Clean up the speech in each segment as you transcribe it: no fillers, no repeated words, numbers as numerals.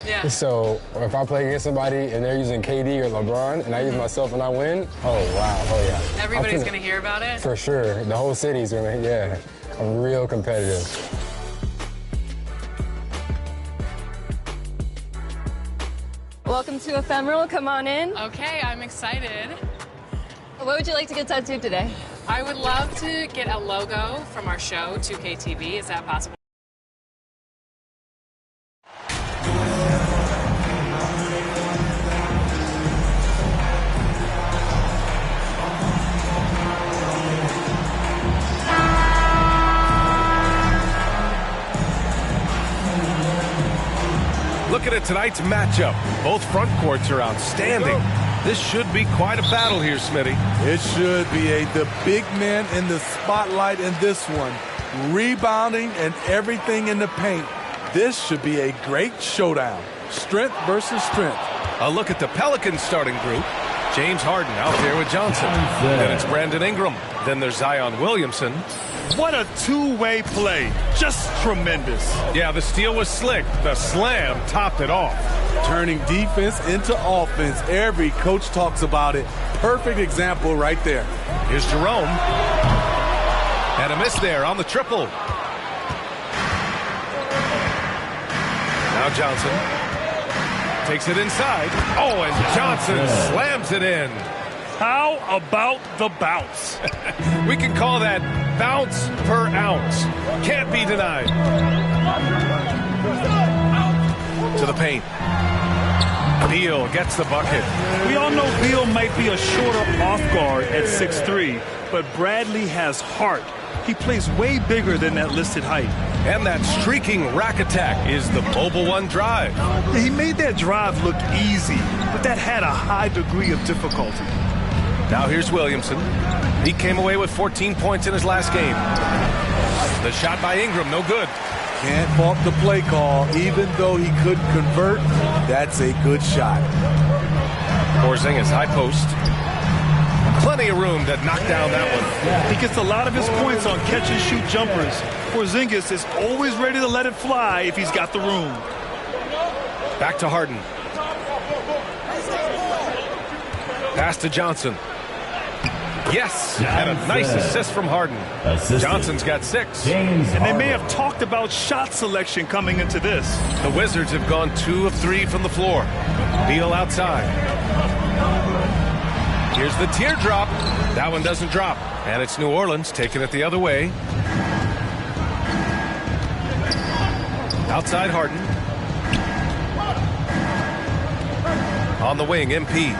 Yeah. So if I play against somebody and they're using KD or LeBron and I use myself and I win, oh wow, oh yeah. Everybody's going to hear about it? For sure. The whole city's going to, yeah. I'm real competitive. Welcome to Ephemeral. Come on in. Okay, I'm excited. What would you like to get tattooed today? I would love to get a logo from our show, 2K TV. Is that possible? Looking at tonight's matchup, both front courts are outstanding. This should be quite a battle here, Smitty. It should be. The big man in the spotlight in this one. Rebounding and everything in the paint. This should be a great showdown. Strength versus strength. A look at the Pelicans starting group. James Harden out there with Johnson. Then it's Brandon Ingram. Then there's Zion Williamson. What a two-way play. Just tremendous. Yeah, the steal was slick. The slam topped it off. Turning defense into offense. Every coach talks about it. Perfect example right there. Here's Jerome. And a miss there on the triple. Now Johnson takes it inside. Oh, and Johnson slams it in. How about the bounce? We can call that bounce per ounce. Can't be denied. To the paint. Beal gets the bucket. We all know Beal might be a shorter off guard at 6'3", but Bradley has heart. He plays way bigger than that listed height. And that streaking rack attack is the Mobile One drive. He made that drive look easy, but that had a high degree of difficulty. Now here's Williamson. He came away with 14 points in his last game. The shot by Ingram, no good. Can't fault the play call. Even though he couldn't convert, that's a good shot. Porzingis, high post. Plenty of room to knock down that one. He gets a lot of his points on catch-and-shoot jumpers. Porzingis is always ready to let it fly if he's got the room. Back to Harden. Pass to Johnson. Yes, and a nice assist from Harden. Johnson's got 6. And they may have talked about shot selection coming into this. The Wizards have gone 2 of 3 from the floor. Beal outside. Here's the teardrop. That one doesn't drop. And it's New Orleans taking it the other way. Outside Harden. On the wing, MP.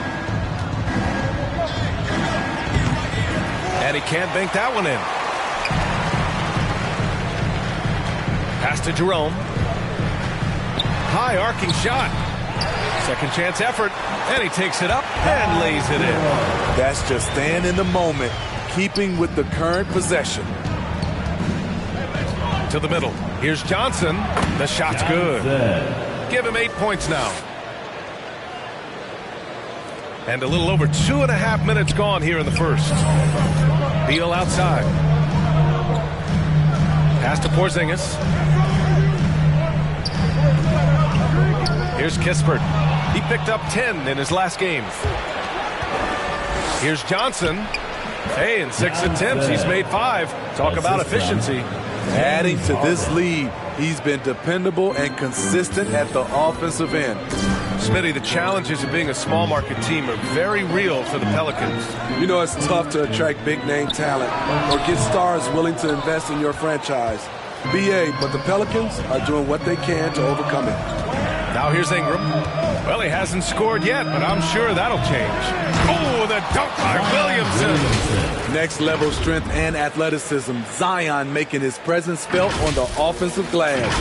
And he can't bank that one in. Pass to Jerome. High arcing shot. Second chance effort. And he takes it up and lays it in. That's just staying in the moment, keeping with the current possession. To the middle. Here's Johnson. The shot's good. Give him 8 points now. And a little over 2.5 minutes gone here in the first. Beal outside. Pass to Porzingis. Here's Kispert. He picked up 10 in his last game. Here's Johnson. Hey, in 6 attempts, he's made 5. Talk about efficiency. Adding to this lead, he's been dependable and consistent at the offensive end. Smitty, the challenges of being a small market team are very real for the Pelicans. You know, it's tough to attract big name talent or get stars willing to invest in your franchise. BA, but the Pelicans are doing what they can to overcome it. Now here's Ingram. Well, he hasn't scored yet, but I'm sure that'll change. Oh, the dunk by Williamson. Next level strength and athleticism. Zion making his presence felt on the offensive glass.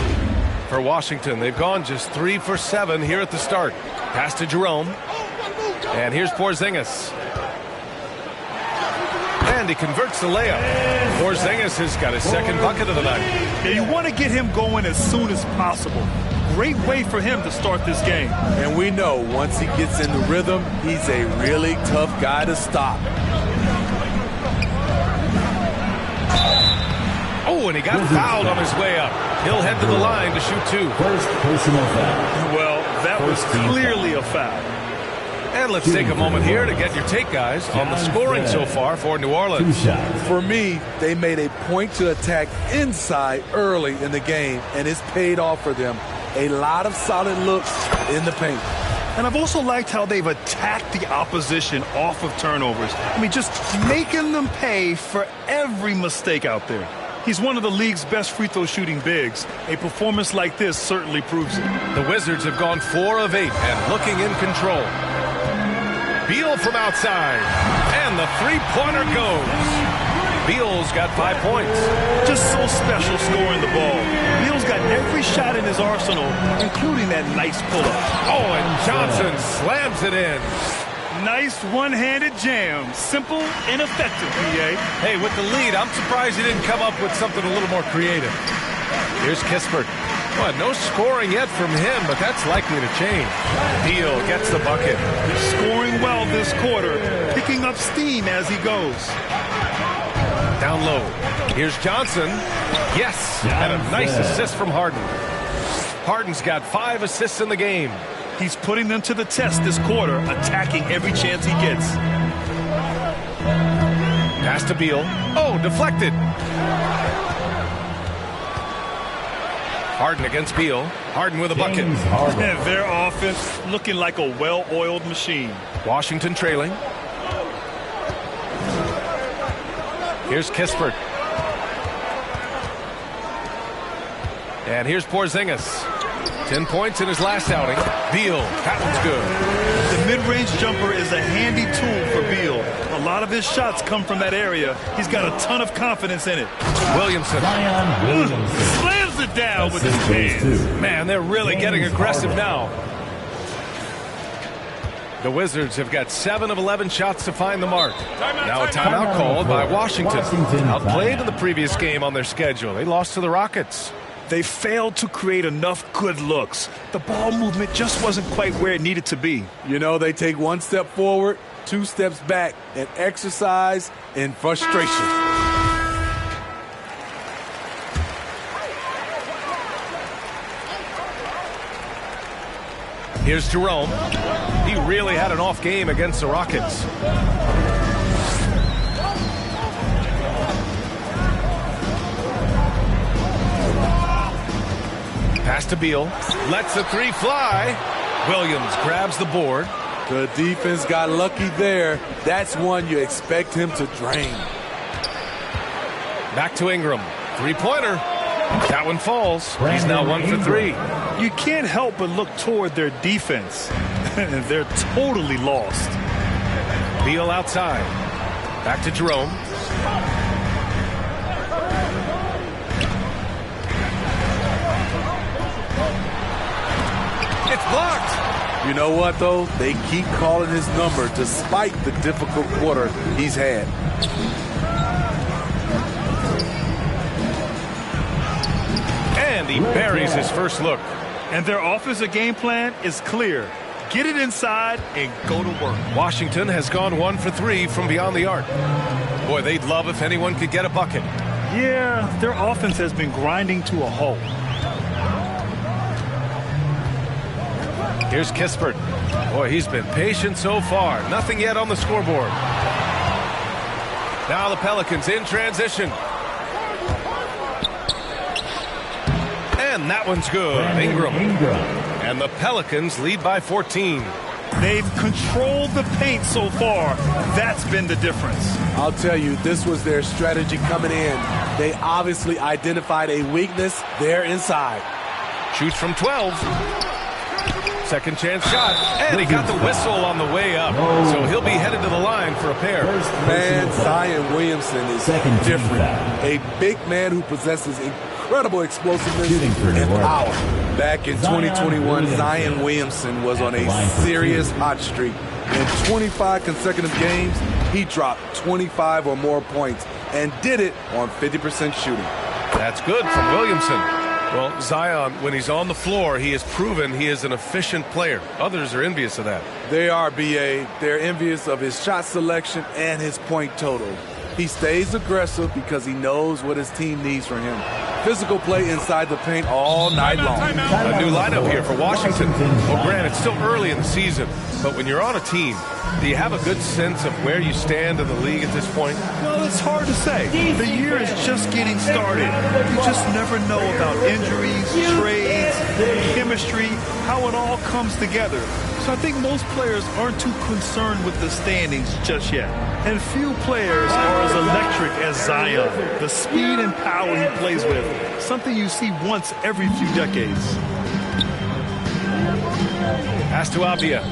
For Washington, they've gone just 3 for 7 here at the start. Pass to Jerome. And here's Porzingis. And he converts the layup. Porzingis has got his second bucket of the night. Yeah, you want to get him going as soon as possible. Great way for him to start this game. And we know once he gets in the rhythm, he's a really tough guy to stop. Oh, and he got fouled on his way up. He'll head to the line to shoot 2. First personal foul. Well, That was clearly a foul. And let's take a moment here to get your take, guys, on the scoring so far for New Orleans. For me, they made a point to attack inside early in the game, and it's paid off for them. A lot of solid looks in the paint. And I've also liked how they've attacked the opposition off of turnovers. I mean, just making them pay for every mistake out there. He's one of the league's best free throw shooting bigs. A performance like this certainly proves it. The Wizards have gone 4 of 8 and looking in control. Beal from outside, and the three-pointer goes. Beal's got 5 points. Just so special scoring the ball. Beal's got every shot in his arsenal, including that nice pull-up. Oh, and Johnson slams it in. Nice one-handed jam. Simple and effective, B.A. Hey, with the lead, I'm surprised he didn't come up with something a little more creative. Here's Kispert. Well, no scoring yet from him, but that's likely to change. Beal gets the bucket. He's scoring well this quarter, picking up steam as he goes. Down low. Here's Johnson. Yes, and a nice assist from Harden. Harden's got 5 assists in the game. He's putting them to the test this quarter, attacking every chance he gets. Pass to Beal. Oh, deflected. Harden against Beal. Harden with a bucket. And their offense looking like a well-oiled machine. Washington trailing. Here's Kispert. And here's Porzingis. 10 points in his last outing. Beal, that one's good. The mid-range jumper is a handy tool for Beal. A lot of his shots come from that area. He's got a ton of confidence in it. Williamson. Slams it down with his hands. Man, they're really getting aggressive now. The Wizards have got 7 of 11 shots to find the mark. Now a timeout called by Washington. Outplayed in the previous game on their schedule. They lost to the Rockets. They failed to create enough good looks. The ball movement just wasn't quite where it needed to be. You know, they take 1 step forward, 2 steps back, and exercise in frustration. Here's Jerome. He really had an off game against the Rockets. Pass to Beal. Lets the 3 fly. Williams grabs the board. The defense got lucky there. That's one you expect him to drain. Back to Ingram. 3-pointer. That one falls. He's now 1 for 3. You can't help but look toward their defense. They're totally lost. Beal outside. Back to Jerome. It's blocked. You know what, though? They keep calling his number despite the difficult quarter he's had. And he buries his first look. And their offensive game plan is clear. Get it inside and go to work. Washington has gone 1 for 3 from beyond the arc. Boy, they'd love if anyone could get a bucket. Yeah, their offense has been grinding to a halt. Here's Kispert. Boy, he's been patient so far. Nothing yet on the scoreboard. Now the Pelicans in transition. And that one's good. Ingram. And the Pelicans lead by 14. They've controlled the paint so far. That's been the difference. I'll tell you, this was their strategy coming in. They obviously identified a weakness there inside. Shoots from 12. Second chance shot. And he got the whistle on the way up. So he'll be headed to the line for a pair. Man, Zion Williamson is different. A big man who possesses incredible explosiveness and power. Back in 2021, Zion Williamson was on a serious hot streak. In 25 consecutive games, he dropped 25 or more points and did it on 50% shooting. That's good from Williamson. Well, Zion, when he's on the floor, he has proven he is an efficient player. Others are envious of that. They are, B.A. They're envious of his shot selection and his point total. He stays aggressive because he knows what his team needs from him. Physical play inside the paint all night long. A new lineup here for Washington. Well, Grant, it's still early in the season, but when you're on a team, do you have a good sense of where you stand in the league at this point? Well, it's hard to say. The year is just getting started. You just never know about injuries, trades, chemistry, how it all comes together. So I think most players aren't too concerned with the standings just yet. And few players are as electric as Zion. The speed and power he plays with, something you see once every few decades. Pass to Avdia.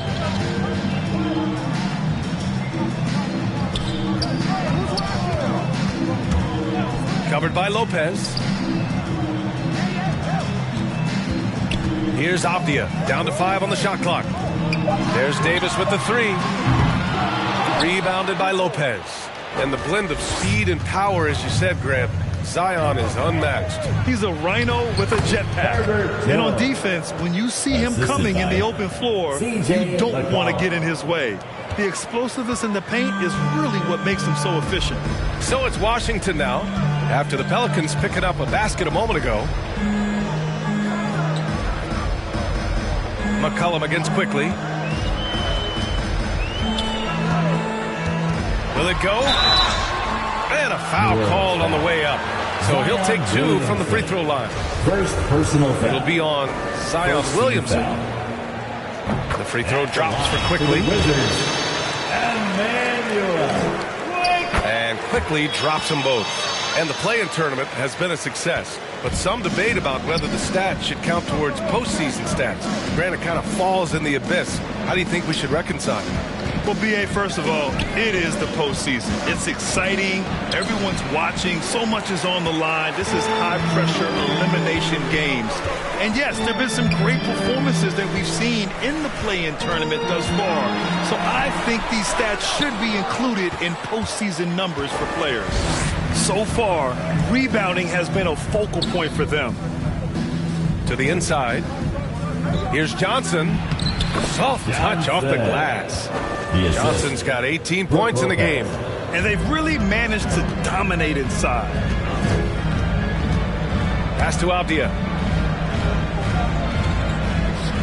Covered by Lopez. Here's Avdia, down to 5 on the shot clock. There's Davis with the 3. Rebounded by Lopez. And the blend of speed and power, as you said, Grant, Zion is unmatched. He's a rhino with a jetpack. And on defense, when you see him coming in the open floor, you don't want to get in his way. The explosiveness in the paint is really what makes him so efficient. So it's Washington now, after the Pelicans picking up a basket a moment ago. McCollum against Quickly. Will it go? And a foul called on the way up. So he'll take 2 from the free throw line. First personal foul. It'll be on Zion Williamson. The free throw drops for Quickly. And Quickly drops them both. And the play-in tournament has been a success. But some debate about whether the stats should count towards postseason stats. Granted, kind of falls in the abyss. How do you think we should reconcile? Well, B.A., first of all, it is the postseason. It's exciting. Everyone's watching. So much is on the line. This is high-pressure elimination games. And, yes, there have been some great performances that we've seen in the play-in tournament thus far. So I think these stats should be included in postseason numbers for players. So far, rebounding has been a focal point for them. To the inside. Here's Johnson. Soft touch off the glass. Johnson's got 18 points in the game. And they've really managed to dominate inside. Pass to Avdia.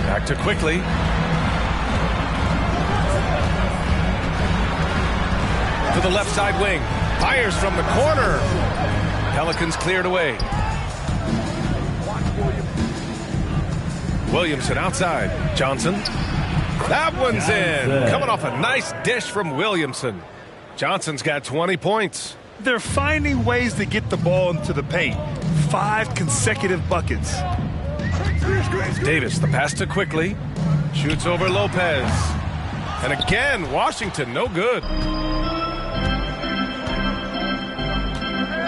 Back to Quickly. To the left side wing. Fires from the corner. Pelicans cleared away. Williamson outside. Johnson. That one's in. Coming off a nice dish from Williamson. Johnson's got 20 points. They're finding ways to get the ball into the paint. 5 consecutive buckets. Davis, the pass to Quickly. Shoots over Lopez. And again, Washington, no good.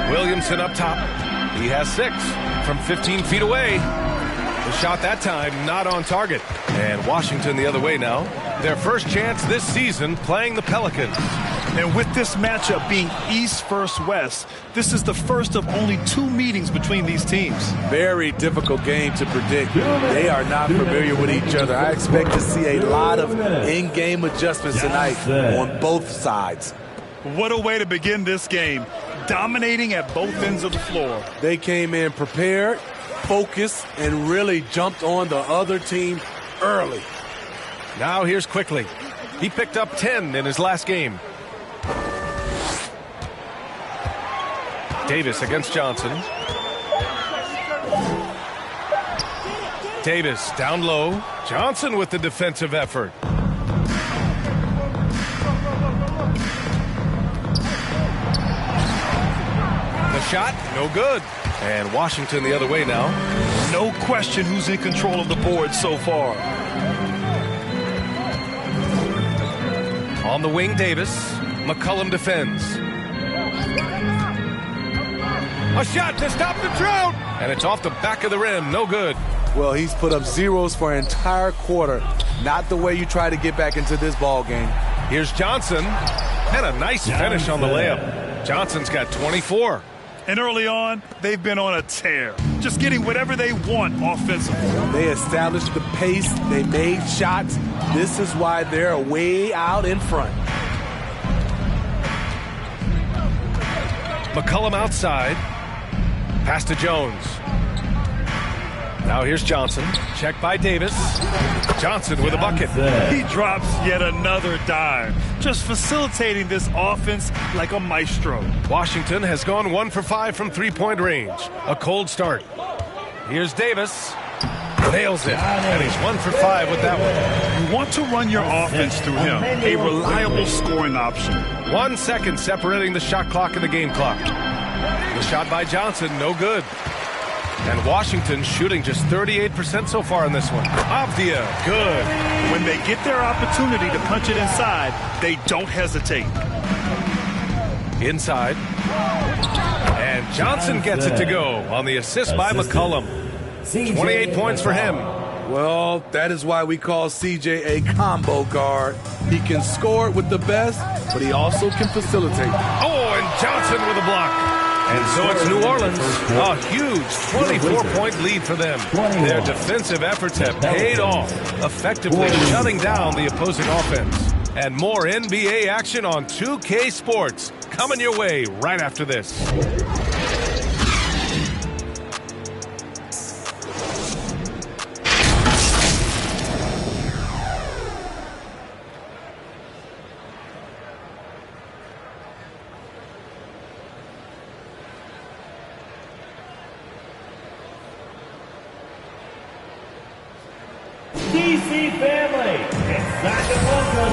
Williamson up top. He has 6 from 15 feet away. The shot that time not on target. And Washington the other way now. Their first chance this season playing the Pelicans. And with this matchup being East versus West, this is the first of only 2 meetings between these teams. Very difficult game to predict. They are not familiar with each other. I expect to see a lot of in-game adjustments tonight on both sides. What a way to begin this game. Dominating at both ends of the floor. They came in prepared, focused, and really jumped on the other team early. Now here's Quickly. He picked up 10 in his last game. Davis against Johnson. Davis down low. Johnson with the defensive effort. The shot, no good. And Washington the other way now. No question who's in control of the board so far. On the wing, Davis. McCollum defends. A shot to stop the drought. And it's off the back of the rim. No good. Well, he's put up zeros for an entire quarter. Not the way you try to get back into this ball game. Here's Johnson. And a nice finish on the layup. Johnson's got 24. And early on, they've been on a tear. Just getting whatever they want offensively. They established the pace. They made shots. This is why they're way out in front. McCollum outside. Pass to Jones. Now here's Johnson. Check by Davis. Johnson with a bucket. He drops yet another dime, just facilitating this offense like a maestro. Washington has gone 1 for 5 from three-point range. A cold start. Here's Davis. Nails it. And he's 1 for 5 with that one. You want to run your offense through him, a reliable scoring option. 1 second separating the shot clock and the game clock. The shot by Johnson, no good. And Washington shooting just 38% so far in this one. Avdia, good. When they get their opportunity to punch it inside, they don't hesitate. Inside. And Johnson gets it to go on the assist by McCollum. 28 points for him. Well, that is why we call CJ a combo guard. He can score with the best, but he also can facilitate. Oh, and Johnson with a block. And so it's New Orleans, a huge 24-point lead for them. Their defensive efforts have paid off, effectively shutting down the opposing offense. And more NBA action on 2K Sports coming your way right after this.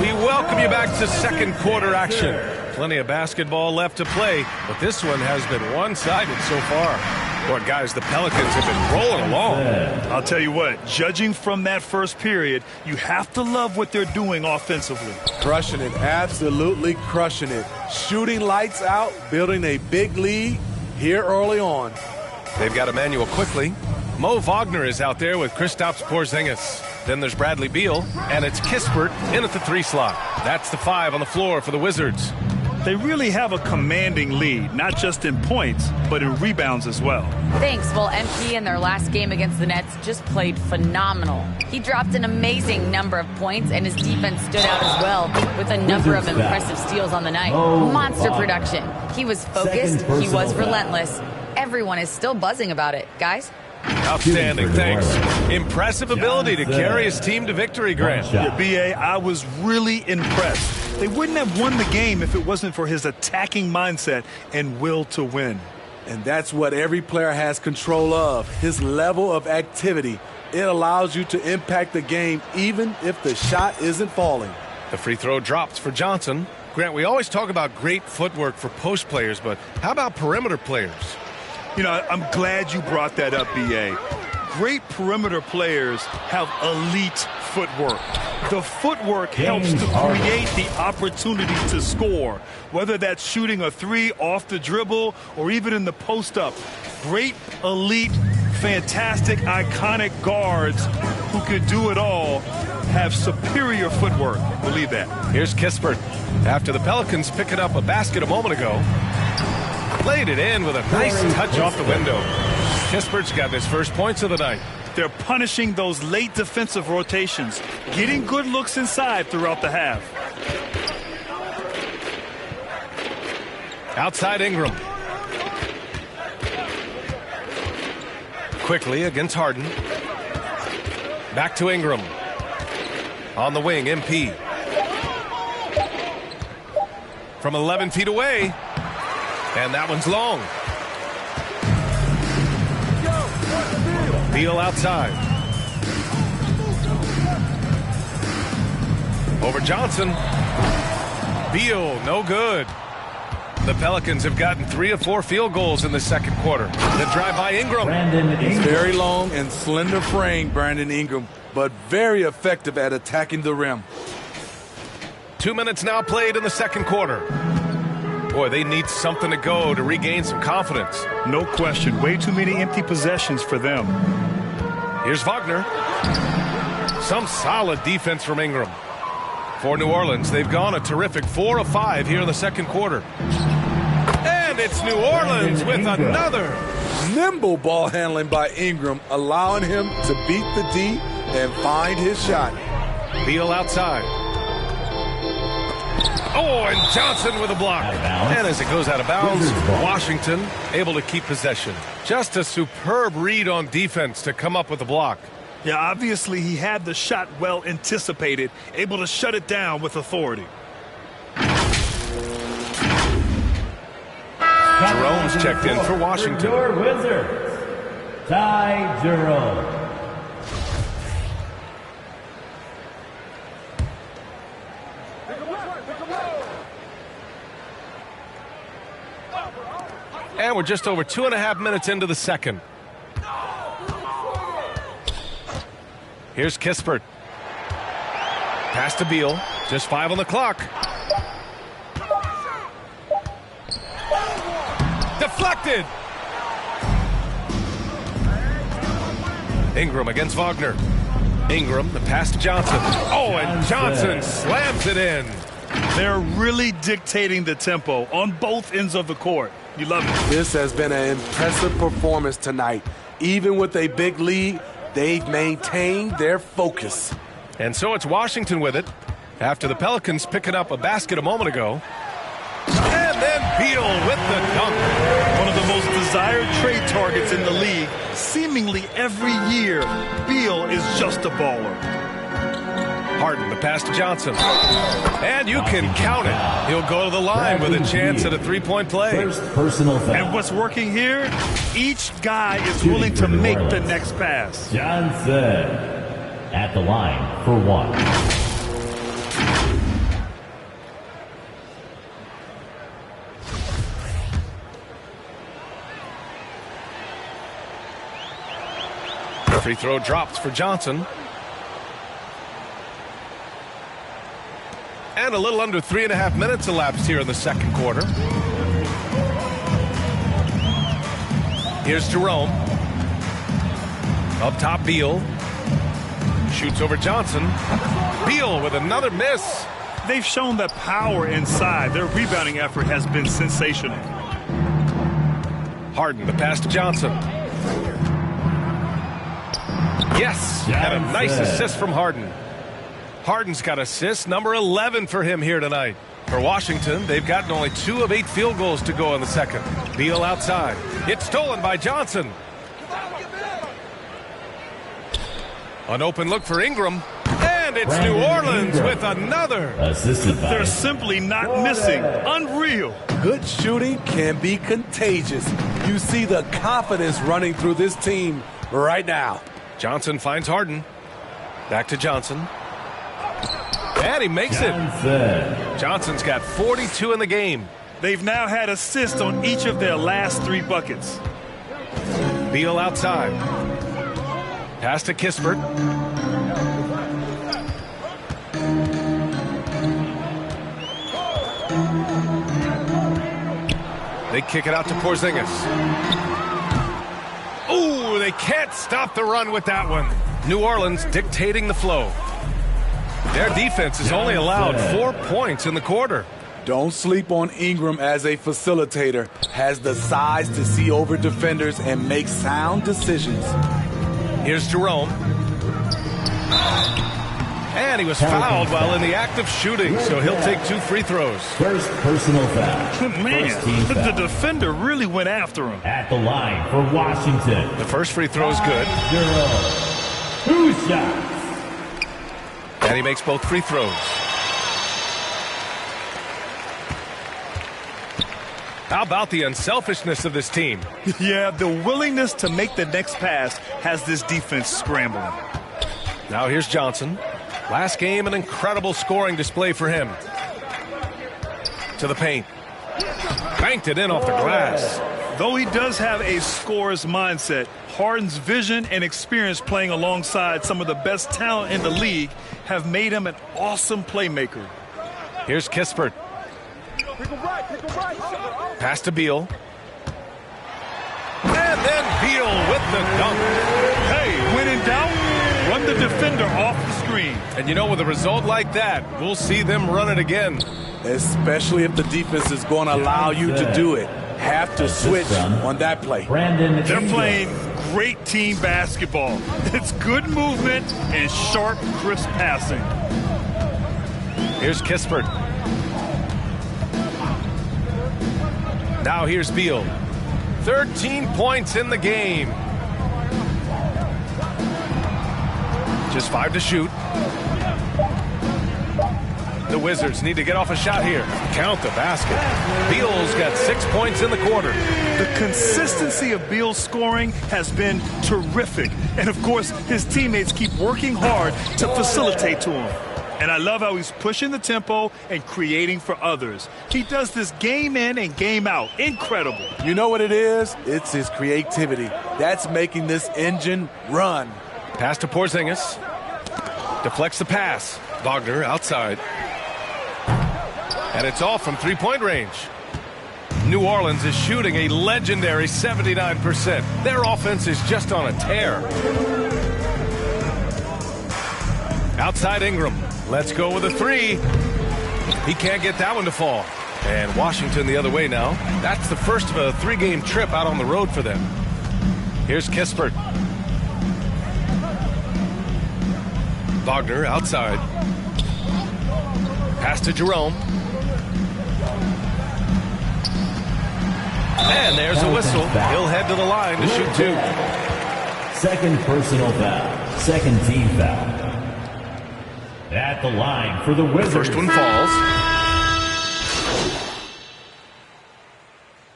We welcome you back to second quarter action. Plenty of basketball left to play, but this one has been one-sided so far. Boy, guys, the Pelicans have been rolling along. I'll tell you what, judging from that first period, you have to love what they're doing offensively. Crushing it, absolutely crushing it. Shooting lights out, building a big lead here early on. They've got Emmanuel quickly. Mo Wagner is out there with Kristaps Porzingis. Then there's Bradley Beal, and it's Kispert in at the 3 slot. That's the 5 on the floor for the Wizards. They really have a commanding lead, not just in points, but in rebounds as well. Thanks. Well, MP in their last game against the Nets just played phenomenal. He dropped an amazing number of points, and his defense stood out as well with a number of impressive steals on the night. Monster production. He was focused. He was relentless. Everyone is still buzzing about it. Guys? Outstanding, thanks. Impressive ability to carry his team to victory, Grant. Yeah, B.A., I was really impressed. They wouldn't have won the game if it wasn't for his attacking mindset and will to win. And that's what every player has control of, his level of activity. It allows you to impact the game even if the shot isn't falling. The free throw drops for Johnson. Grant, we always talk about great footwork for post players, but how about perimeter players? You know, I'm glad you brought that up, B.A. Great perimeter players have elite footwork. The footwork helps to create the opportunity to score, whether that's shooting a 3 off the dribble or even in the post-up. Great, elite, fantastic, iconic guards who can do it all have superior footwork. Believe that. Here's Kispert. After the Pelicans picking up a basket a moment ago, laid it in with a nice touch off the window. Kispert's got his first points of the night. They're punishing those late defensive rotations, getting good looks inside throughout the half. Outside Ingram. Quickly against Harden. Back to Ingram. On the wing, MP. From 11 feet away. And that one's long. Beal outside. Over Johnson. Beal, no good. The Pelicans have gotten 3 of 4 field goals in the second quarter. The drive by Ingram. Very long and slender frame, Brandon Ingram, but very effective at attacking the rim. 2 minutes now played in the second quarter. Boy, they need something to go to regain some confidence. No question. Way too many empty possessions for them. Here's Wagner. Some solid defense from Ingram. For New Orleans, they've gone a terrific 4 of 5 here in the second quarter. And it's New Orleans with another. Nimble ball handling by Ingram, allowing him to beat the D and find his shot. Beal outside. Oh, and Johnson with a block. And as it goes out of bounds, Washington able to keep possession. Just a superb read on defense to come up with the block. Yeah, obviously he had the shot well anticipated, able to shut it down with authority. Jerome's checked in for Washington. Your Wizards, Ty Jerome. And we're just over 2.5 minutes into the second. Here's Kispert. Pass to Beal. Just 5 on the clock. Deflected. Ingram against Wagner. Ingram, the pass to Johnson. Oh, and Johnson slams it in. They're really dictating the tempo on both ends of the court. You love it. This has been an impressive performance tonight. Even with a big lead, they've maintained their focus. And so it's Washington with it after the Pelicans picking up a basket a moment ago. And then Beal with the dunk. One of the most desired trade targets in the league. Seemingly every year, Beal is just a baller. Harden, the pass to Johnson. And you can count it. He'll go to the line with a chance at a three-point play. First personal foul. And what's working here? Each guy is willing to make the next pass. Johnson at the line for 1. Free throw drops for Johnson. And a little under 3.5 minutes elapsed here in the second quarter. Here's Jerome. Up top, Beal. Shoots over Johnson. Beal with another miss. They've shown that power inside. Their rebounding effort has been sensational. Harden, the pass to Johnson. Yes, and a nice assist from Harden. Harden's got assist number 11 for him here tonight. For Washington, they've gotten only 2 of 8 field goals to go in the second. Beal outside. It's stolen by Johnson. An open look for Ingram. And it's New Orleans with another. They're simply not missing. Unreal. Good shooting can be contagious. You see the confidence running through this team right now. Johnson finds Harden. Back to Johnson. And he makes it. Johnson's got 42 in the game. They've now had assists on each of their last 3 buckets. Beal outside. Pass to Kispert. They kick it out to Porzingis. Ooh, they can't stop the run with that one. New Orleans dictating the flow. Their defense has only allowed 4 points in the quarter. Don't sleep on Ingram as a facilitator. Has the size to see over defenders and make sound decisions. Here's Jerome. And he was fouled while in the act of shooting, so he'll take 2 free throws. First personal foul. Man, the defender really went after him. At the line for Washington. The first free throw is good. 2 shots. And he makes both free throws. How about the unselfishness of this team? Yeah, the willingness to make the next pass has this defense scrambling. Now here's Johnson. Last game, an incredible scoring display for him. To the paint. Banked it in off the glass. Though he does have a scorer's mindset, Harden's vision and experience playing alongside some of the best talent in the league have made him an awesome playmaker. Here's Kispert. Pass to Beal. And then Beal with the dunk. Hey, when in doubt, run the defender off the screen. And you know, with a result like that, we'll see them run it again. Especially if the defense is going to allow you to do it. Have to switch on that play. They're playing great team basketball. It's good movement and sharp, crisp passing. Here's Kispert. Now here's Beal. 13 points in the game. Just 5 to shoot. The Wizards need to get off a shot here. Count the basket. Beal's got 6 points in the quarter. The consistency of Beal's scoring has been terrific. And, of course, his teammates keep working hard to facilitate to him. And I love how he's pushing the tempo and creating for others. He does this game in and game out. Incredible. You know what it is? It's his creativity. That's making this engine run. Pass to Porzingis. Deflects the pass. Wagner outside. And it's off from three-point range. New Orleans is shooting a legendary 79%. Their offense is just on a tear. Outside Ingram. Let's go with a three. He can't get that one to fall. And Washington the other way now. That's the first of a 3-game trip out on the road for them. Here's Kispert. Wagner outside. Pass to Jerome. And there's a whistle. He'll head to the line to shoot 2. Second personal foul. Second team foul. At the line for the Wizards. First one falls.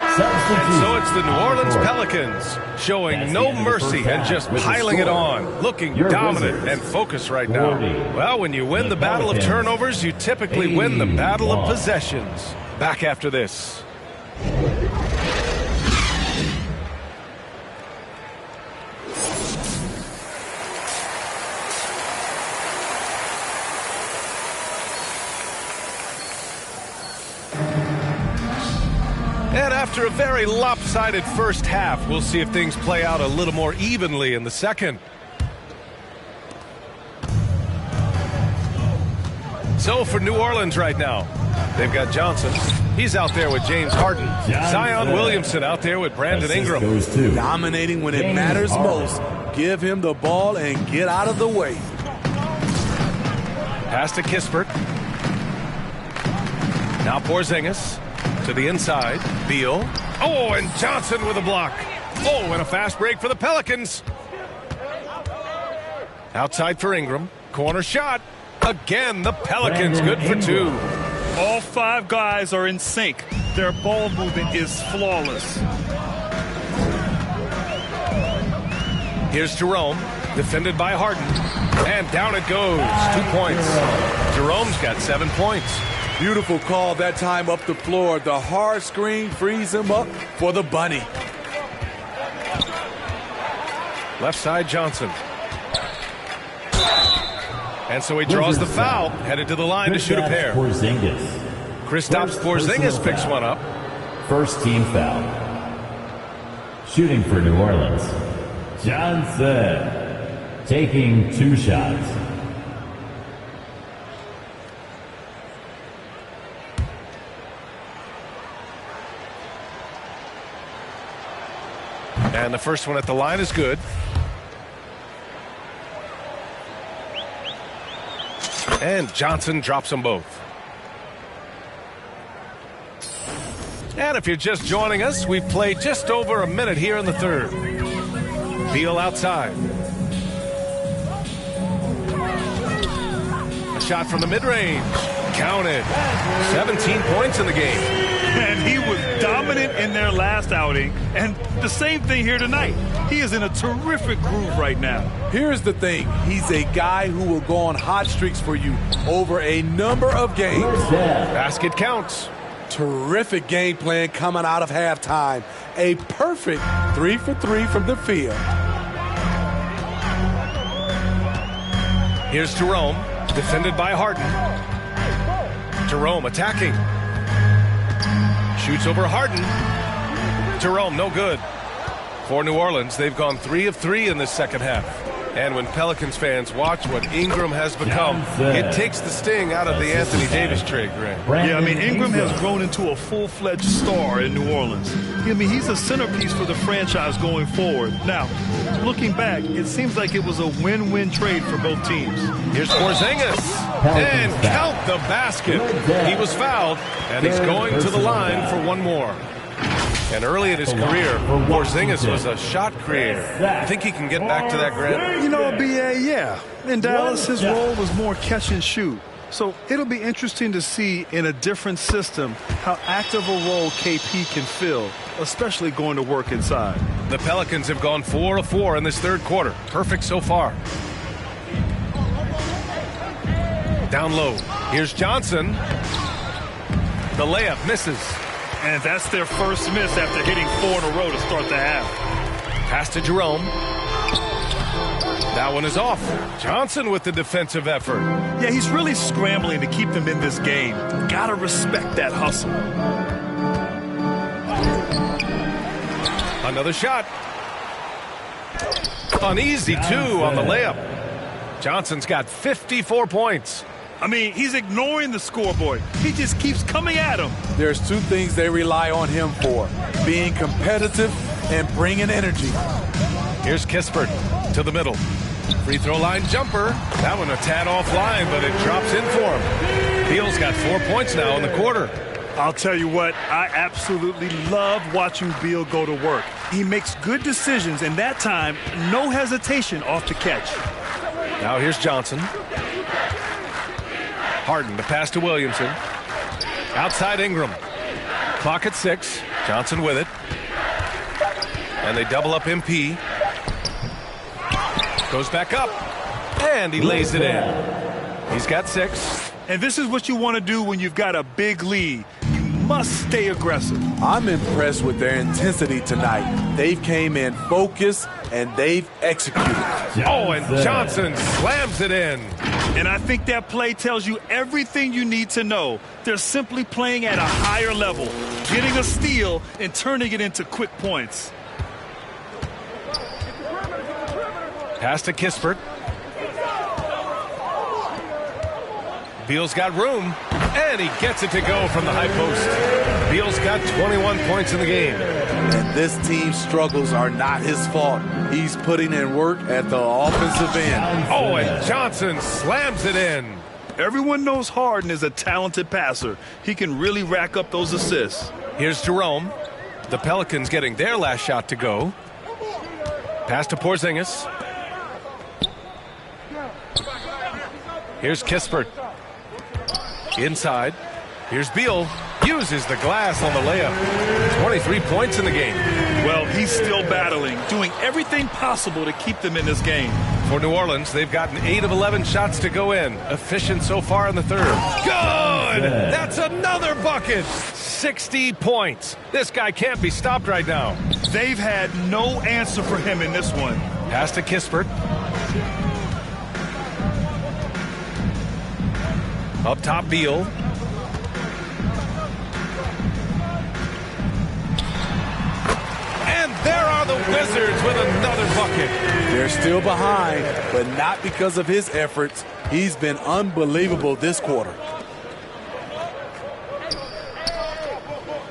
And so it's the New Orleans Pelicans showing no mercy and just piling it on. Looking dominant and focused right now. Well, when you win the battle of turnovers, you typically win the battle of possessions. Back after this. And after a very lopsided first half, we'll see if things play out a little more evenly in the second. So for New Orleans right now, they've got Johnson. He's out there with James Harden. Zion Williamson out there with Brandon Ingram. Dominating when it matters most. Give him the ball and get out of the way. Pass to Kispert. Now Porzingis. To the inside, Beal. Oh, and Johnson with a block. Oh, and a fast break for the Pelicans. Outside for Ingram. Corner shot. Again, the Pelicans good for 2. All 5 guys are in sync. Their ball movement is flawless. Here's Jerome, defended by Harden. And down it goes. 2 points. Jerome's got 7 points. Beautiful call that time up the floor. The hard screen frees him up for the bunny. Left side Johnson. And so he draws the foul, headed to the line to shoot a pair. Kristaps Porzingis picks one up. First team foul. Shooting for New Orleans. Johnson taking 2 shots. And the first one at the line is good. And Johnson drops them both. And if you're just joining us, we've played just over a minute here in the third. Beal outside. A shot from the mid-range. Counted. 17 points in the game. And he was dominant in their last outing. And the same thing here tonight. He is in a terrific groove right now. Here's the thing. He's a guy who will go on hot streaks for you over a number of games. Basket counts. Terrific game plan coming out of halftime. A perfect 3 for 3 from the field. Here's Jerome, defended by Harden. Jerome attacking. Shoots over Harden. Jerome, no good. For New Orleans, they've gone 3 of 3 in this second half. And when Pelicans fans watch what Ingram has become, it takes the sting out of the Anthony Davis trade, Grant. Yeah, I mean, Ingram has grown into a full-fledged star in New Orleans. I mean, he's a centerpiece for the franchise going forward. Now, looking back, it seems like it was a win-win trade for both teams. Here's Porzingis. And count the basket. He was fouled, and he's going to the line for one more. And early in his career, Porzingis was a shot creator. I think he can get back to that, Grant. You know, B.A., yeah. In Dallas, his role was more catch and shoot. So it'll be interesting to see in a different system how active a role KP can fill, especially going to work inside. The Pelicans have gone 4 of 4 in this third quarter. Perfect so far. Down low. Here's Johnson. The layup misses. And that's their first miss after hitting 4 in a row to start the half. Pass to Jerome. That one is off. Johnson with the defensive effort. Yeah, he's really scrambling to keep them in this game. Gotta respect that hustle. Another shot. Uneasy, too, on the layup. Johnson's got 54 points. I mean, he's ignoring the scoreboard. He just keeps coming at him. There's two things they rely on him for: being competitive and bringing energy. Here's Kispert to the middle. Free throw line jumper. That one a tad offline, but it drops in for him. Beal's got 4 points now in the quarter. I'll tell you what, I absolutely love watching Beal go to work. He makes good decisions, and that time, no hesitation off the catch. Now here's Johnson. Harden, the pass to Williamson. Outside Ingram. Clock at 6. Johnson with it. And they double up MP. Goes back up. And he lays it in. He's got 6. And this is what you want to do when you've got a big lead. You must stay aggressive. I'm impressed with their intensity tonight. They've came in focused and they've executed. Oh, and Johnson slams it in. And I think that play tells you everything you need to know. They're simply playing at a higher level, getting a steal and turning it into quick points. Pass to Kispert. Beal's got room, and he gets it to go from the high post. Beal's got 21 points in the game. And this team's struggles are not his fault. He's putting in work at the offensive end. Oh, and Johnson slams it in. Everyone knows Harden is a talented passer. He can really rack up those assists. Here's Jerome. The Pelicans getting their last shot to go. Pass to Porzingis. Here's Kispert. Inside. Here's Beal. Uses the glass on the layup. 23 points in the game. Well, he's still battling, doing everything possible to keep them in this game. For New Orleans, they've gotten 8 of 11 shots to go in. Efficient so far in the third. Good! That's another bucket! 60 points. This guy can't be stopped right now. They've had no answer for him in this one. Pass to Kispert. Up top, Beal. And there are the Wizards with another bucket. They're still behind, but not because of his efforts. He's been unbelievable this quarter.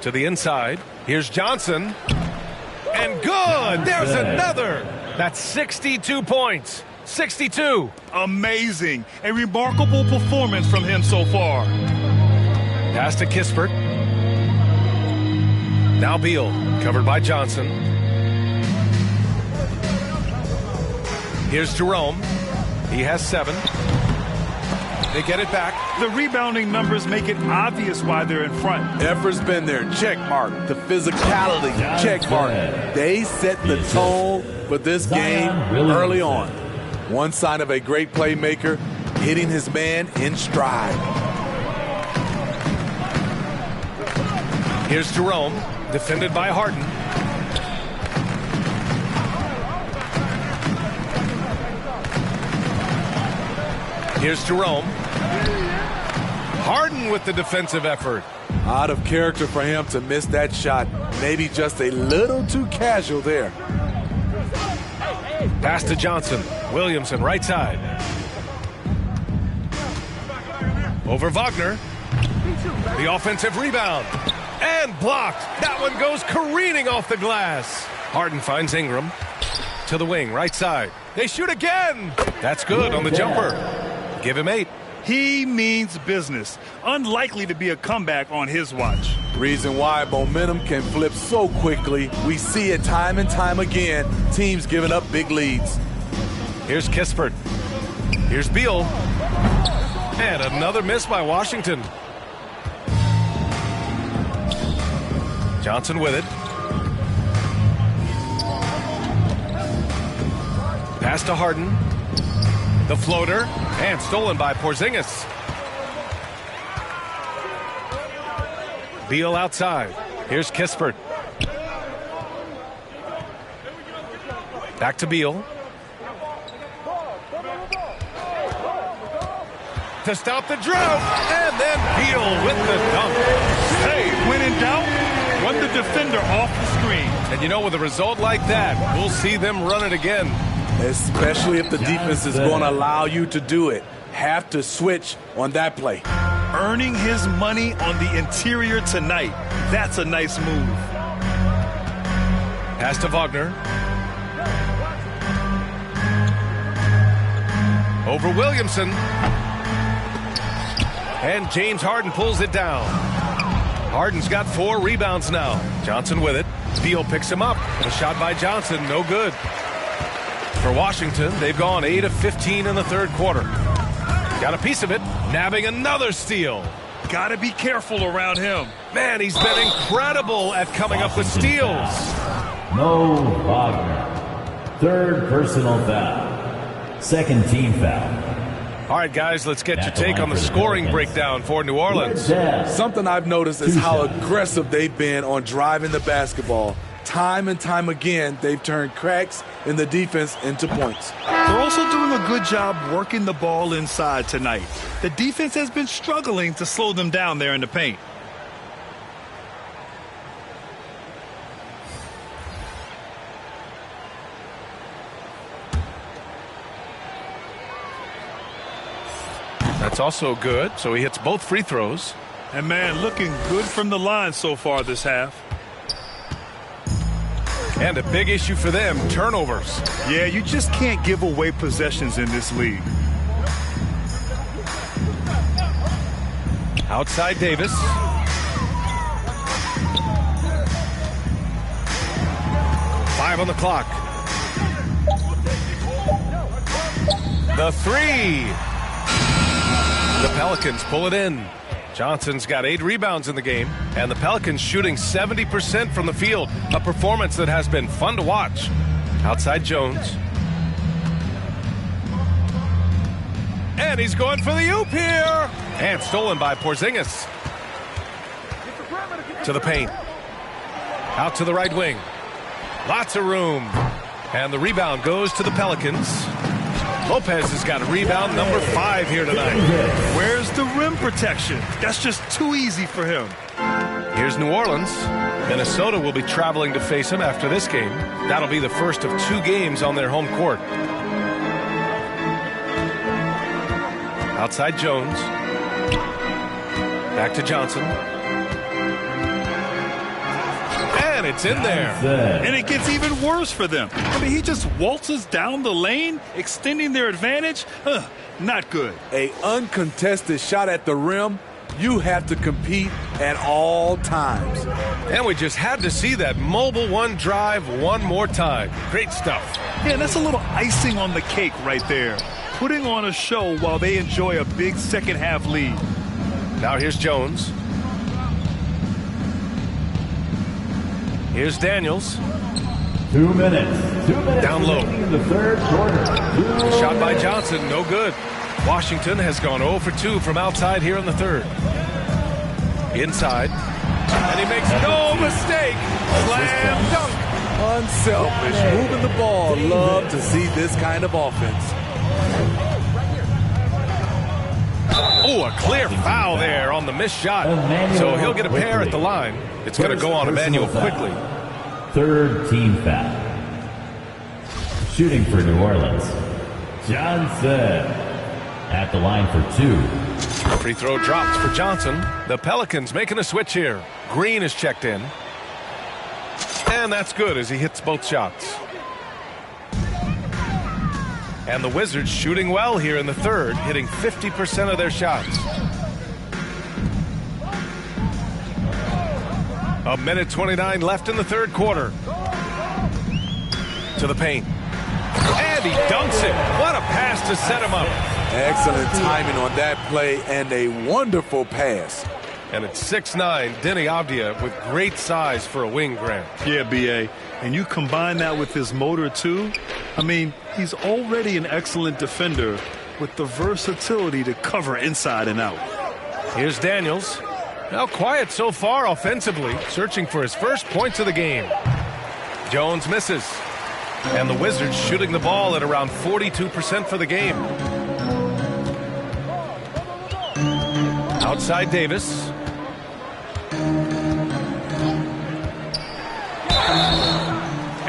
To the inside. Here's Johnson. And good! There's another! That's 62 points. 62. Amazing. A remarkable performance from him so far. Pass to Kispert. Now Beal, covered by Johnson. Here's Jerome. He has 7. They get it back. The rebounding numbers make it obvious why they're in front. Effort's been there. Check mark. The physicality. Check mark. They set the tone for this game early on. One sign of a great playmaker, hitting his man in stride. Here's Jerome, defended by Harden. Here's Jerome. Harden with the defensive effort. Out of character for him to miss that shot. Maybe just a little too casual there. Pass to Johnson. Williamson, right side. Over Wagner. The offensive rebound. And blocked. That one goes careening off the glass. Harden finds Ingram. To the wing, right side. They shoot again. That's good on the jumper. Give him 8. He means business. Unlikely to be a comeback on his watch. Reason why momentum can flip so quickly. We see it time and time again. Teams giving up big leads. Here's Kispert. Here's Beal. And another miss by Washington. Johnson with it. Pass to Harden. The floater. And stolen by Porzingis. Beal outside. Here's Kispert. Back to Beal. To stop the drought. And then Beal with the dunk. Hey, when in doubt, run the defender off the screen. And you know, with a result like that, we'll see them run it again. Especially if the defense is going to allow you to do it. Have to switch on that play. Earning his money on the interior tonight. That's a nice move. Pass to Wagner. Over Williamson. And James Harden pulls it down. Harden's got 4 rebounds now. Johnson with it. Beal picks him up. A shot by Johnson, no good. For Washington, they've gone 8 of 15 in the third quarter. Got a piece of it, nabbing another steal. Got to be careful around him. Man, he's been incredible at coming up with steals. Mo Wagner. Third personal foul. Second team foul. All right, guys, let's get your take on the scoring breakdown for New Orleans. Something I've noticed is how aggressive they've been on driving the basketball. Time and time again, they've turned cracks in the defense into points. They're also doing a good job working the ball inside tonight. The defense has been struggling to slow them down there in the paint. That's also good, so he hits both free throws. And man, looking good from the line so far this half. And a big issue for them, turnovers. Yeah, you just can't give away possessions in this league. Outside Davis. Five on the clock. The three. The Pelicans pull it in. Johnson's got 8 rebounds in the game, and the Pelicans shooting 70% from the field, a performance that has been fun to watch. Outside Jones. And he's going for the oop here. And stolen by Porzingis. To the paint. Out to the right wing. Lots of room. And the rebound goes to the Pelicans. Lopez has got a rebound number 5 here tonight. Where's the rim protection? That's just too easy for him. Here's New Orleans. Minnesota will be traveling to face him after this game. That'll be the first of 2 games on their home court. Outside Jones. Back to Johnson. And it's in there. And it gets even worse for them. I mean, he just waltzes down the lane, extending their advantage. Not good. An uncontested shot at the rim, you have to compete at all times. And we just had to see that mobile one drive one more time. Great stuff. Yeah, that's a little icing on the cake right there. Putting on a show while they enjoy a big second half lead. Now here's Jones. Here's Daniels. 2 minutes. 2 minutes. Down low. In the third quarter. Shot by Johnson, no good. Washington has gone 0 for 2 from outside here in the third. Inside. And he makes no mistake. Slam dunk. Unselfish, moving the ball. Love to see this kind of offense. Oh, a clear foul there on the missed shot. So he'll get a pair at the line. It's going to go on Emmanuel quickly. Third team foul. Shooting for New Orleans. Johnson at the line for 2. Free throw drops for Johnson. The Pelicans making a switch here. Green is checked in. And that's good as he hits both shots. And the Wizards shooting well here in the third, hitting 50% of their shots. A minute 29 left in the third quarter. To the paint. And he dunks it. What a pass to set him up. Excellent timing on that play and a wonderful pass. And it's 6'9", Denny Avdia with great size for a wing, Grant. Yeah, B.A. And you combine that with his motor, too. I mean, he's already an excellent defender with the versatility to cover inside and out. Here's Daniels. Now quiet so far offensively, searching for his first points of the game. Jones misses. And the Wizards shooting the ball at around 42% for the game. Outside Davis.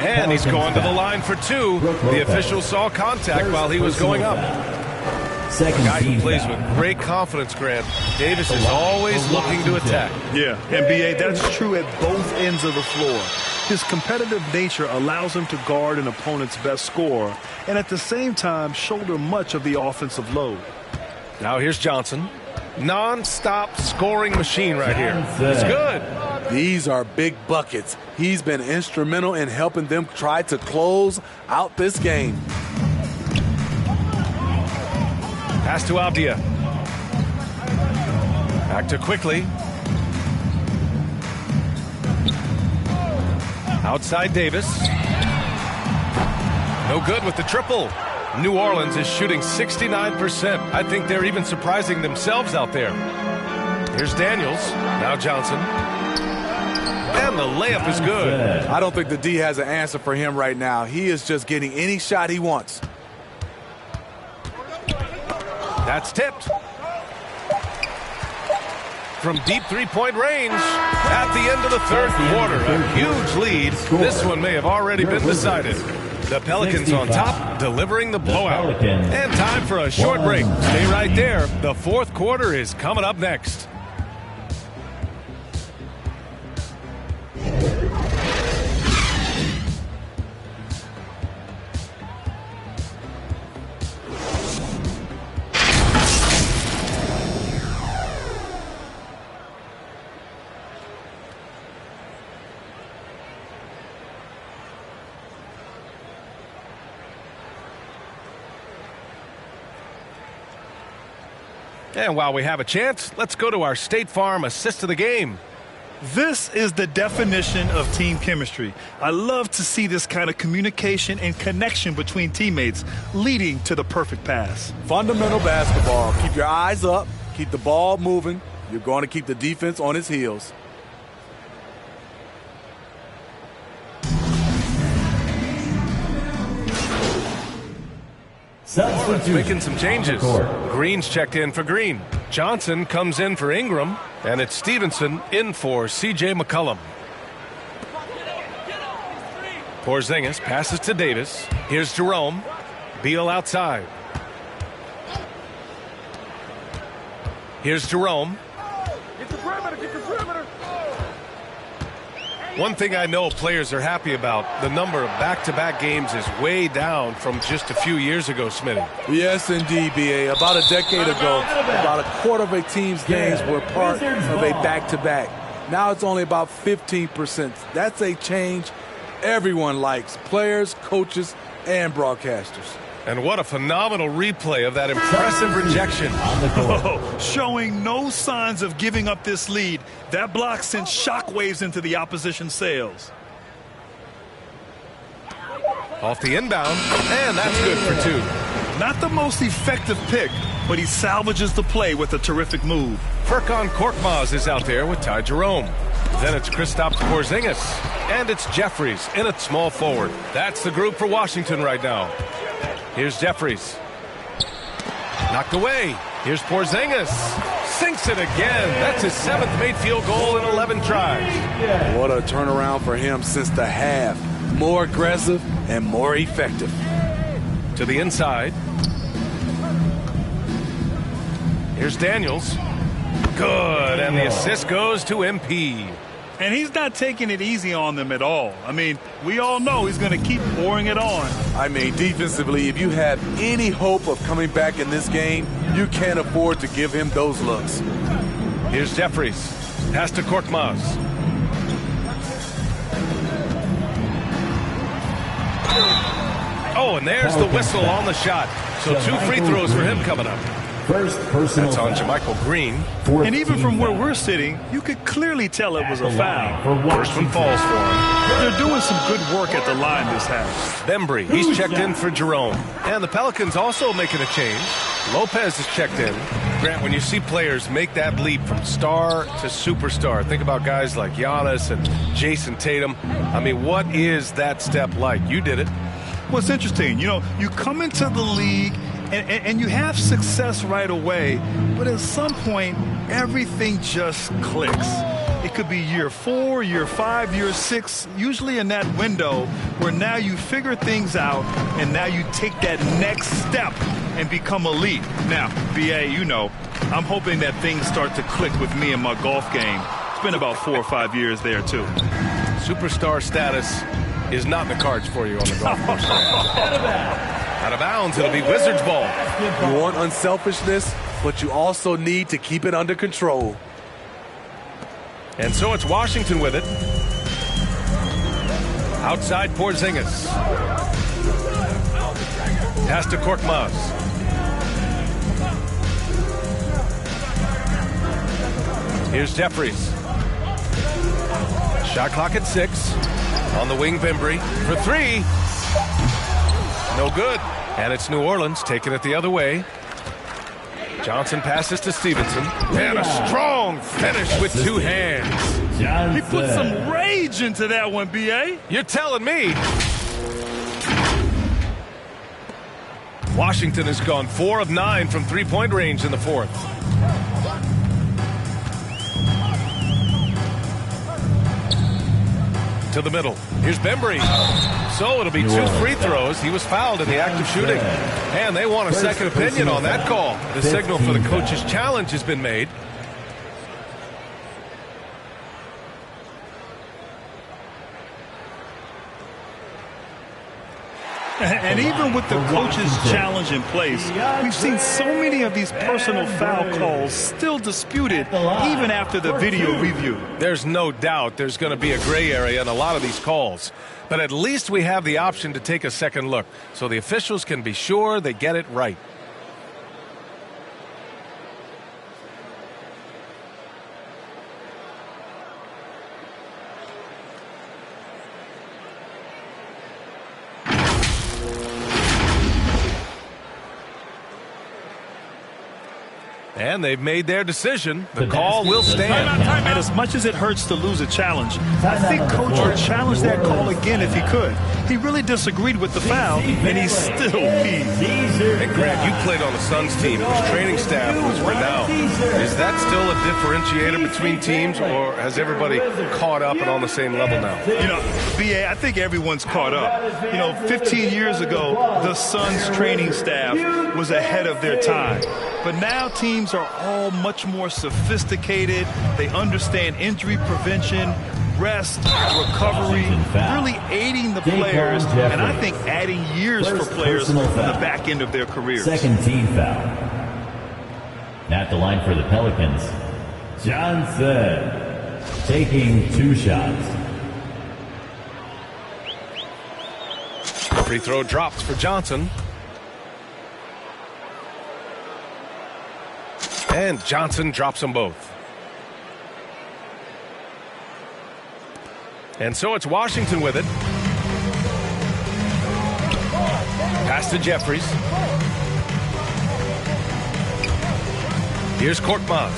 And he's going to the line for two. The official saw contact while he was going up. A guy who plays with great confidence, Grant. Davis is always looking to attack. Yeah, and B.A., that's true at both ends of the floor. His competitive nature allows him to guard an opponent's best scorer and at the same time shoulder much of the offensive load. Now here's Johnson. Non-stop scoring machine right here. It's good. These are big buckets. He's been instrumental in helping them try to close out this game. Pass to Avdia. Back to Quickly. Outside Davis. No good with the triple. New Orleans is shooting 69%. I think they're even surprising themselves out there. Here's Daniels. Now Johnson. And the layup is good. I don't think the D has an answer for him right now. He is just getting any shot he wants. That's tipped. From deep three-point range at the end of the third quarter. A huge lead. This one may have already been decided. The Pelicans on top, delivering the blowout. And time for a short break. Stay right there. The fourth quarter is coming up next. And while we have a chance, let's go to our State Farm assist of the game. This is the definition of team chemistry. I love to see this kind of communication and connection between teammates leading to the perfect pass. Fundamental basketball. Keep your eyes up. Keep the ball moving. You're going to keep the defense on its heels. Making some changes. Green's checked in for Green. Johnson comes in for Ingram. And it's Stevenson in for C.J. McCollum. Porzingis passes to Davis. Here's Jerome. Beal outside. Here's Jerome. One thing I know players are happy about, the number of back-to-back games is way down from just a few years ago, Smitty. Yes, indeed, B.A. About a decade ago, about a quarter of a team's games were part of a back-to-back. Now it's only about 15%. That's a change everyone likes, players, coaches, and broadcasters. And what a phenomenal replay of that impressive rejection. Showing no signs of giving up this lead. That block sent shockwaves into the opposition sails. Off the inbound, and that's good for two. Not the most effective pick, but he salvages the play with a terrific move. Furkan Korkmaz is out there with Ty Jerome. Then it's Kristaps Porzingis. And it's Jeffries in at small forward. That's the group for Washington right now. Here's Jeffries. Knocked away. Here's Porzingis. Sinks it again. That's his 7th made field goal in 11 tries. What a turnaround for him since the half. More aggressive and more effective. To the inside. Here's Daniels. Good. And the assist goes to MP. And he's not taking it easy on them at all. I mean, we all know he's going to keep pouring it on. I mean, defensively, if you have any hope of coming back in this game, you can't afford to give him those looks. Here's Jeffries. Pass to Korkmaz. Oh, and there's the whistle on the shot. So 2 free throws for him coming up. First personal That's on foul. JaMychal Green. And even from where we're sitting, you could clearly tell it was a foul. First one falls for him. They're doing some good work at the line this half. Bembry, he's checked in for Jerome. And the Pelicans also making a change. Lopez is checked in. Grant, when you see players make that leap from star to superstar, think about guys like Giannis and Jason Tatum. I mean, what is that step like? You did it. Well, it's interesting. You know, you come into the league and you have success right away, but at some point, everything just clicks. It could be year 4, year 5, year 6, usually in that window where now you figure things out and now you take that next step and become elite. Now, BA, you know, I'm hoping that things start to click with me in my golf game. It's been about 4 or 5 years there, too. Superstar status is not in the cards for you on the golf course. Out of bounds, it'll be Wizards ball. You want unselfishness, but you also need to keep it under control. And so it's Washington with it. Outside Porzingis. Pass to Korkmaz. Here's Jeffries. Shot clock at 6. On the wing, Bembry for 3. No good. And it's New Orleans taking it the other way. Johnson passes to Stevenson. And a strong finish with 2 hands. He put some rage into that one, B.A. You're telling me. Washington has gone 4 of 9 from three-point range in the 4th. To the middle. Here's Bembry. So it'll be 2 free throws. He was fouled in the act of shooting. And they want a second opinion on that call. The signal for the coach's challenge has been made. And even with the coach's challenge in place, we've seen so many of these personal foul calls still disputed even after the video review. There's no doubt there's going to be a gray area in a lot of these calls. But at least we have the option to take a second look so the officials can be sure they get it right. And they've made their decision. The call will stand. And as much as it hurts to lose a challenge, I think Coach would challenge that call again if he could. He really disagreed with the foul, and he's still peeved. Hey, Grant, you played on the Suns team whose training staff was renowned. Is that still a differentiator between teams, or has everybody caught up and on the same level now? You know, B.A., I think everyone's caught up. You know, 15 years ago, the Suns training staff was ahead of their time. But now teams are all much more sophisticated. They understand injury prevention, rest, recovery, really aiding the players, and I think adding years for players on the back end of their careers. Second team foul. At the line for the Pelicans, Johnson taking 2 shots. Free throw drops for Johnson. And Johnson drops them both. And so it's Washington with it. Pass to Jeffries. Here's Korkmaz.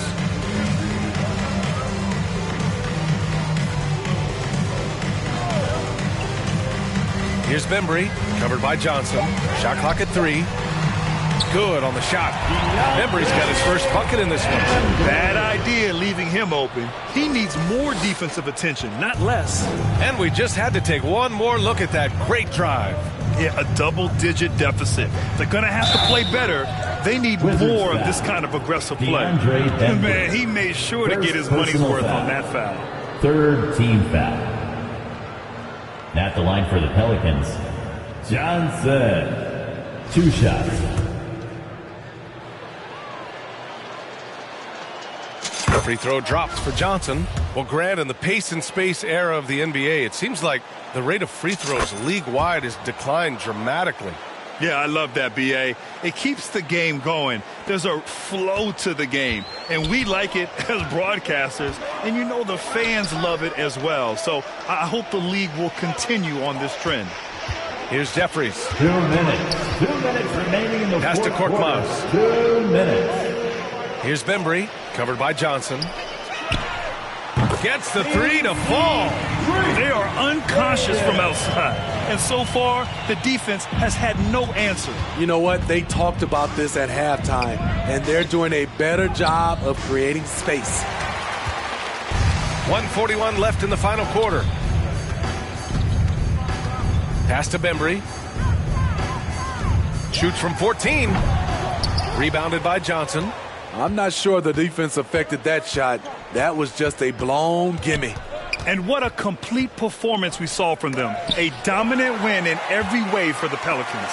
Here's Bembry, covered by Johnson. Shot clock at 3. Good on the shot. Bembry's got his first bucket in this one. Bad idea leaving him open. He needs more defensive attention, not less. And we just had to take one more look at that great drive. Yeah, a double-digit deficit. They're going to have to play better. They need more of this kind of aggressive play. Man, he made sure to get his money's worth on that foul. third team foul. At the line for the Pelicans, Johnson. 2 shots. Free throw drops for Johnson. Well, Grant, in the pace and space era of the NBA, it seems like the rate of free throws league-wide has declined dramatically. Yeah, I love that, B.A. It keeps the game going. There's a flow to the game, and we like it as broadcasters, and you know the fans love it as well. So I hope the league will continue on this trend. Here's Jeffries. 2 minutes. 2 minutes remaining in the Pass to fourth quarter. Korkmaz. 2 minutes. Here's Bembry, covered by Johnson. Gets the three to fall. They are unconscious from outside. And so far, the defense has had no answer. You know what? They talked about this at halftime, and they're doing a better job of creating space. 1:41 left in the final quarter. Pass to Bembry. Shoots from 14. Rebounded by Johnson. I'm not sure the defense affected that shot. That was just a blown gimme. And what a complete performance we saw from them. A dominant win in every way for the Pelicans.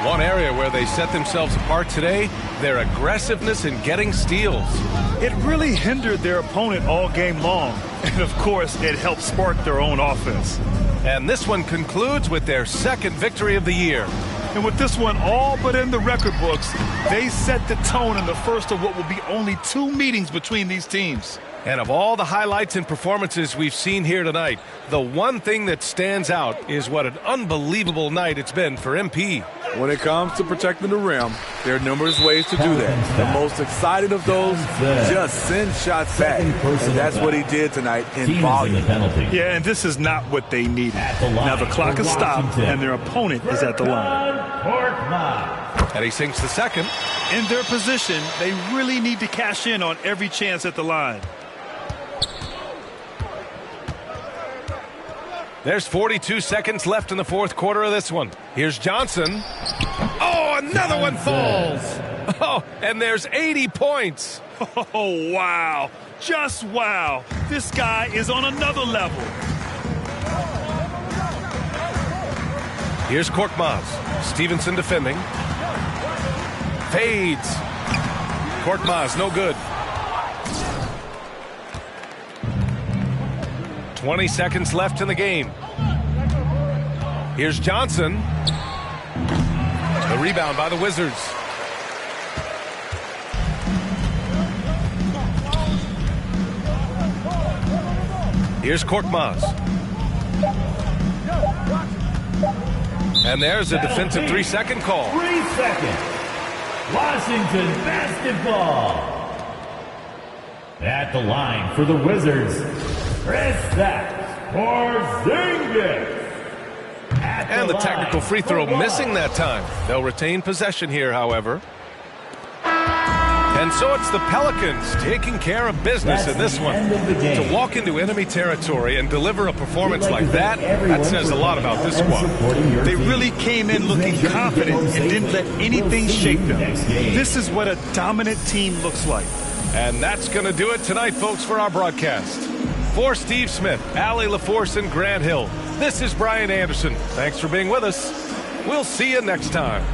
One area where they set themselves apart today, their aggressiveness in getting steals. It really hindered their opponent all game long. And, of course, it helped spark their own offense. And this one concludes with their second victory of the year. And with this one all but in the record books, they set the tone in the first of what will be only 2 meetings between these teams. And of all the highlights and performances we've seen here tonight, the one thing that stands out is what an unbelievable night it's been for MP. When it comes to protecting the rim, there are numerous ways to do that. The most excited of those, just send shots back. And that's what he did tonight in volume. Yeah, and this is not what they needed. Now the clock is stopped, and their opponent is at the line. And he sinks the second. In their position, they really need to cash in on every chance at the line. There's 42 seconds left in the fourth quarter of this one. Here's Johnson. Oh, another one falls. Oh, and there's 80 points. Oh, wow. Just wow. This guy is on another level. Here's Korkmaz. Stevenson defending. Fades. Korkmaz, no good. 20 seconds left in the game. Here's Johnson. The rebound by the Wizards. Here's Korkmaz. And there's a defensive 3-second call. 3 seconds. Washington basketball. At the line for the Wizards, Kristaps Porzingis. And the technical free throw missing that time. They'll retain possession here, however. And so it's the Pelicans taking care of business in this one. To walk into enemy territory and deliver a performance like that, that says a lot about this squad. They really came in looking confident and didn't let anything shake them. This is what a dominant team looks like. And that's going to do it tonight, folks, for our broadcast. For Steve Smith, Allie LaForce, and Grant Hill, this is Brian Anderson. Thanks for being with us. We'll see you next time.